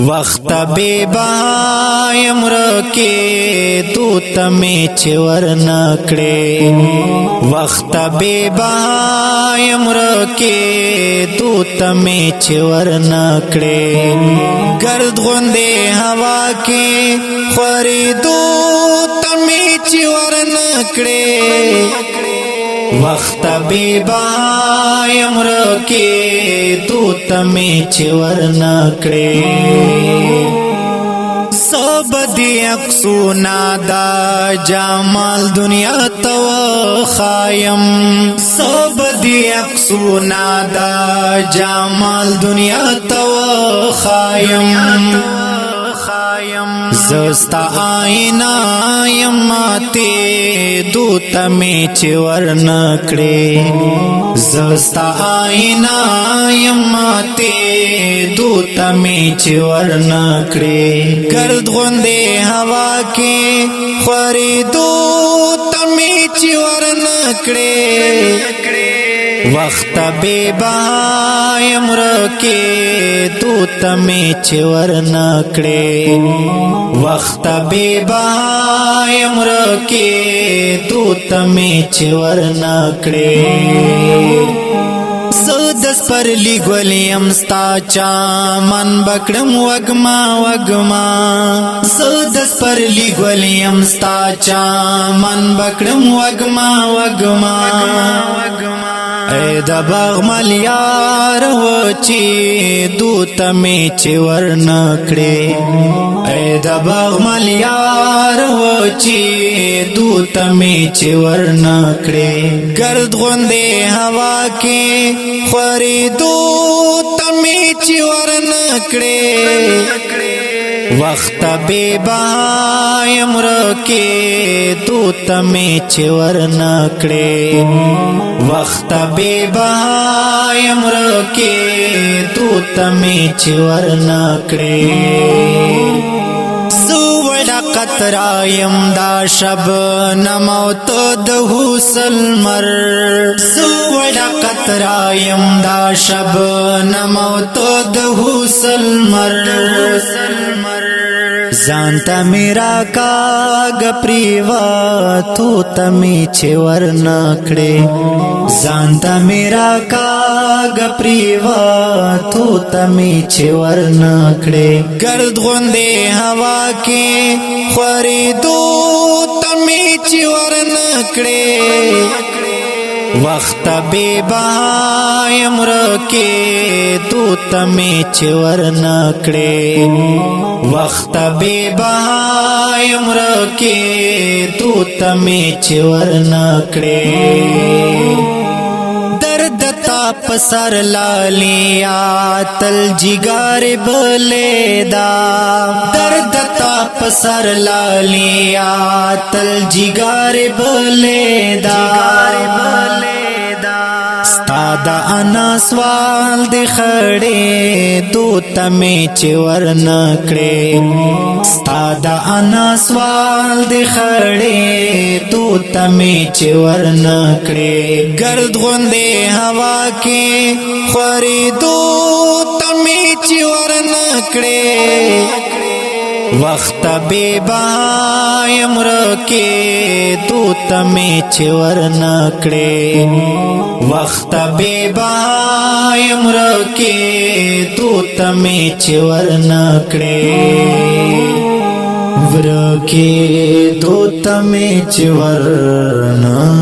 وخت بے بایم رکی تو تمی چی ورنکڑی وخت بے بایم رکی تو تمی چی ورنکڑی گرد غندے ہوا کی خوریدو تمی چی ورنکڑی وخت بے بایم رکی تو تمی چی ورنکڑی سب دی اقصونا دا جمال دنیا تو خایم سب دی اقصونا دا جمال دنیا تو خایم زستا آئینا یماتی دو تمی چی ورنکڑی زستا آئینا یماتی دو تمی چی ورنکڑی گرد غندے ہوا کی خوریدو تمی چی ورنکڑی وخت بے بایم رکی تو تمی چی ورنکڑی وخت بے بایم رکی تو تمی چی ورنکڑی زدس پر لگولیم ستا چامن بکڑم وگما وگما زدس پر لگولیم ستا چامن بکڑم وگما وگما اے دا باغمل یار وچی دو تمی چی ورنکڑی اے دا باغمل یار وچی دو تمی چی ورنکڑی گرد غندے ہوا کی خوریدو تمی چی ورنکڑی وخت بے بایم رکی تو تمی چی ورنکڑی وخت بے بایم رکی تو تمی چی ورنکڑی سوڑا قطرایم دا شب نموت دہو سلمر سوڑا قطرایم دا شب نموت دہو سلمر زانتا میرا کاگ پریوا تو تمی چی ورنکڑی زانتا میرا کاگ پریوا تو تمی چی ورنکڑی گرد غندے ہوا کی خوریدو تمی چی ورنکڑی وخت بے بایم رکی تو تمی چی ورنکڑی وخت بے بایم رکی تو تمی چی ورنکڑی درد تاپ سر لالیا تل جگار بلیدا درد تاپ سر لالیا تل جگار بلیدا ستا دا انا سوال دی خڑی دو تمی چی ورنکڑی ستا دا انا سوال دی خڑی دو تمی چی ورنکڑی گرد غندے ہوا کی خوریدو تمی چی ورنکڑی وخت بے بایم رکی تو تمی چی ورنکڑی وخت بے بایم رکی تو تمی چی ورنکڑی ورکی تو تمی چی ورنکڑی